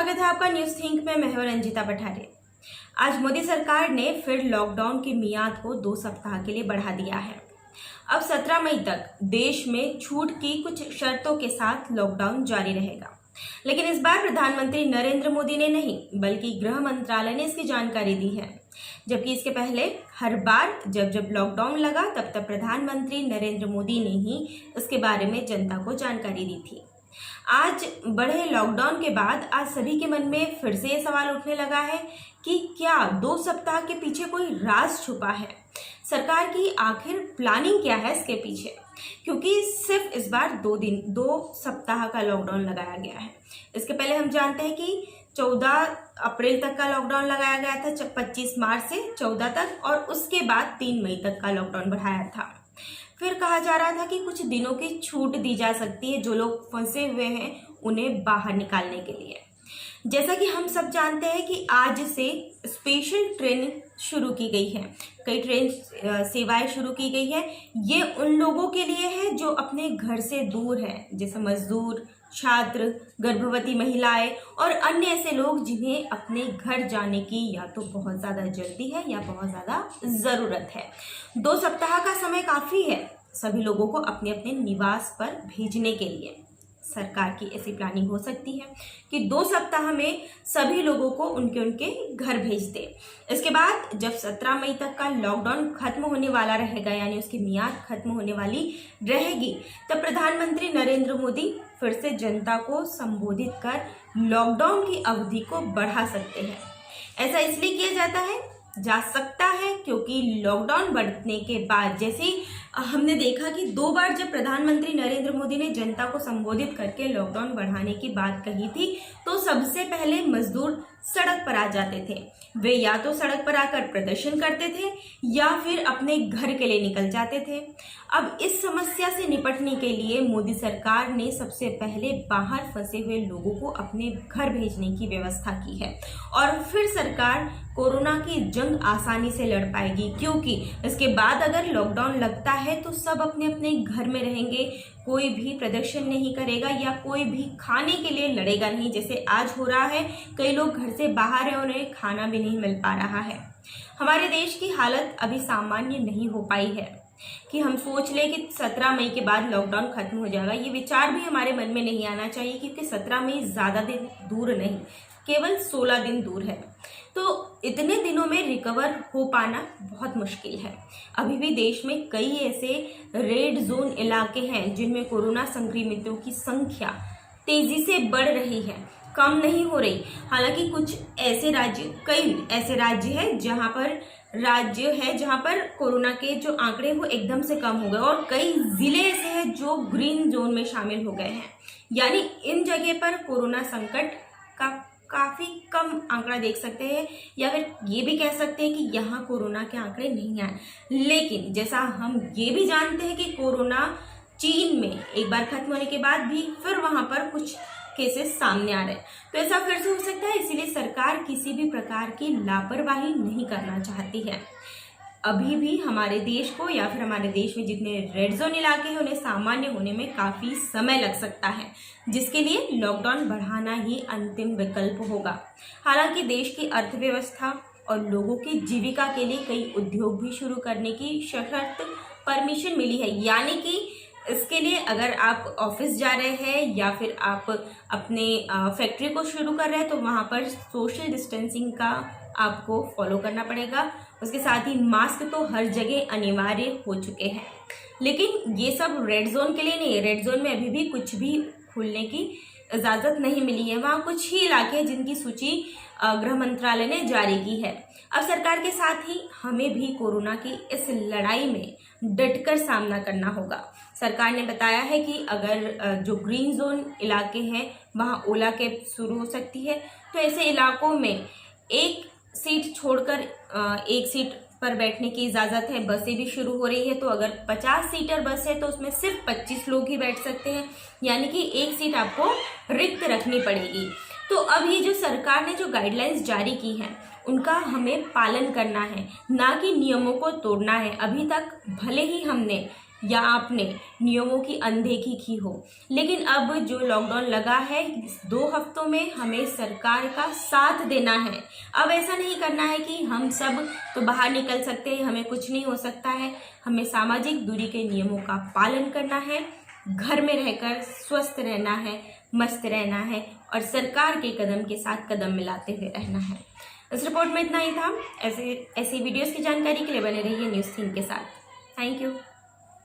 स्वागत है आपका न्यूज थिंक में। मैं हूं रंजिता पठारे। आज मोदी सरकार ने फिर लॉकडाउन की मियाद को 2 सप्ताह के लिए बढ़ा दिया है। अब 17 मई तक देश में छूट की कुछ शर्तों के साथ लॉकडाउन जारी रहेगा, लेकिन इस बार प्रधानमंत्री नरेंद्र मोदी ने नहीं बल्कि गृह मंत्रालय ने इसकी जानकारी दी है। जबकि इसके पहले हर बार जब लॉकडाउन लगा तब प्रधानमंत्री नरेंद्र मोदी ने ही इसके बारे में जनता को जानकारी दी थी। आज बढ़े लॉकडाउन के बाद आज सभी के मन में फिर से ये सवाल उठने लगा है कि क्या 2 सप्ताह के पीछे कोई राज छुपा है। सरकार की आखिर प्लानिंग क्या है इसके पीछे, क्योंकि सिर्फ इस बार 2 सप्ताह का लॉकडाउन लगाया गया है। इसके पहले हम जानते हैं कि 14 अप्रैल तक का लॉकडाउन लगाया गया था, 25 मार्च से 14 तक, और उसके बाद 3 मई तक का लॉकडाउन बढ़ाया था। फिर कहा जा रहा था कि कुछ दिनों की छूट दी जा सकती है जो लोग फंसे हुए हैं उन्हें बाहर निकालने के लिए। जैसा कि हम सब जानते हैं कि आज से स्पेशल ट्रेन शुरू की गई है, कई ट्रेन सेवाएं शुरू की गई है। ये उन लोगों के लिए है जो अपने घर से दूर है, जैसे मजदूर, छात्र, गर्भवती महिलाएं और अन्य ऐसे लोग जिन्हें अपने घर जाने की या तो बहुत ज़्यादा जल्दी है या बहुत ज़्यादा ज़रूरत है। 2 सप्ताह का समय काफ़ी है सभी लोगों को अपने अपने निवास पर भेजने के लिए। सरकार की ऐसी प्लानिंग हो सकती है कि 2 सप्ताह में सभी लोगों को उनके घर भेज दे। इसके बाद जब 17 मई तक का लॉकडाउन खत्म होने वाला रहेगा, यानी उसकी मियाद खत्म होने वाली रहेगी, तब प्रधानमंत्री नरेंद्र मोदी फिर से जनता को संबोधित कर लॉकडाउन की अवधि को बढ़ा सकते हैं। ऐसा इसलिए किया जा सकता है क्योंकि लॉकडाउन बढ़ने के बाद, जैसे ही हमने देखा कि 2 बार जब प्रधानमंत्री नरेंद्र मोदी ने जनता को संबोधित करके लॉकडाउन बढ़ाने की बात कही थी तो सबसे पहले मजदूर सड़क पर आ जाते थे। वे या तो सड़क पर आकर प्रदर्शन करते थे या फिर अपने घर के लिए निकल जाते थे। अब इस समस्या से निपटने के लिए मोदी सरकार ने सबसे पहले बाहर फंसे हुए लोगों को अपने घर भेजने की व्यवस्था की है और फिर सरकार कोरोना की जंग आसानी से लड़ पाएगी, क्योंकि इसके बाद अगर लॉकडाउन लगता है तो सब अपने अपने घर में रहेंगे, कोई भी प्रदर्शन नहीं करेगा या कोई भी खाने के लिए लड़ेगा नहीं, जैसे आज हो रहा है। कई लोग घर से बाहर हैं, उन्हें खाना भी नहीं मिल पा रहा है। हमारे देश की हालत अभी सामान्य नहीं हो पाई है कि हम सोच लें कि 17 मई के बाद लॉकडाउन खत्म हो जाएगा। ये विचार भी हमारे मन में नहीं आना चाहिए, क्योंकि 17 मई ज़्यादा दिन दूर नहीं, केवल 16 दिन दूर है। तो इतने दिनों में रिकवर हो पाना बहुत मुश्किल है। अभी भी देश में कई ऐसे रेड जोन इलाके हैं जिनमें कोरोना संक्रमितों की संख्या तेजी से बढ़ रही है, कम नहीं हो रही। हालांकि कई ऐसे राज्य हैं जहां पर कोरोना के जो आंकड़े वो एकदम से कम हो गए और कई जिले ऐसे हैं जो ग्रीन जोन में शामिल हो गए हैं। यानी इन जगह पर कोरोना संकट का काफी कम आंकड़ा देख सकते हैं, या फिर ये भी कह सकते हैं कि यहाँ कोरोना के आंकड़े नहीं आए। लेकिन जैसा हम ये भी जानते हैं कि कोरोना चीन में एक बार खत्म होने के बाद भी फिर वहां पर कुछ केसेस सामने आ रहे हैं, तो ऐसा फिर से हो सकता है। इसीलिए सरकार किसी भी प्रकार की लापरवाही नहीं करना चाहती है। अभी भी हमारे देश को या फिर हमारे देश में जितने रेड जोन इलाके हैं उन्हें सामान्य होने में काफी समय लग सकता है, जिसके लिए लॉकडाउन बढ़ाना ही अंतिम विकल्प होगा। हालांकि देश की अर्थव्यवस्था और लोगों की जीविका के लिए कई उद्योग भी शुरू करने की सशर्त परमिशन मिली है। यानी कि इसके लिए अगर आप ऑफिस जा रहे हैं या फिर आप अपने फैक्ट्री को शुरू कर रहे हैं तो वहां पर सोशल डिस्टेंसिंग का आपको फॉलो करना पड़ेगा। उसके साथ ही मास्क तो हर जगह अनिवार्य हो चुके हैं। लेकिन ये सब रेड जोन के लिए नहीं है। रेड जोन में अभी भी कुछ भी खुलने की इजाज़त नहीं मिली है। वहाँ कुछ ही इलाके हैं जिनकी सूची गृह मंत्रालय ने जारी की है। अब सरकार के साथ ही हमें भी कोरोना की इस लड़ाई में डटकर सामना करना होगा। सरकार ने बताया है कि अगर जो ग्रीन जोन इलाके हैं वहाँ ओला कैब शुरू हो सकती है, तो ऐसे इलाकों में एक सीट छोड़कर एक सीट पर बैठने की इजाज़त है। बसें भी शुरू हो रही है, तो अगर 50 सीटर बस है तो उसमें सिर्फ 25 लोग ही बैठ सकते हैं, यानी कि एक सीट आपको रिक्त रखनी पड़ेगी। तो अब ये जो सरकार ने जो गाइडलाइंस जारी की हैं उनका हमें पालन करना है, ना कि नियमों को तोड़ना है। अभी तक भले ही हमने या आपने नियमों की अनदेखी की हो। लेकिन अब जो लॉकडाउन लगा है, इस 2 हफ्तों में हमें सरकार का साथ देना है। अब ऐसा नहीं करना है कि हम सब तो बाहर निकल सकते हैं, हमें कुछ नहीं हो सकता है। हमें सामाजिक दूरी के नियमों का पालन करना है, घर में रहकर स्वस्थ रहना है, मस्त रहना है और सरकार के कदम के साथ कदम मिलाते हुए रहना है। इस रिपोर्ट में इतना ही था। ऐसी वीडियोस की जानकारी के लिए बने रहिए न्यूज़ 3 के साथ। Thank you.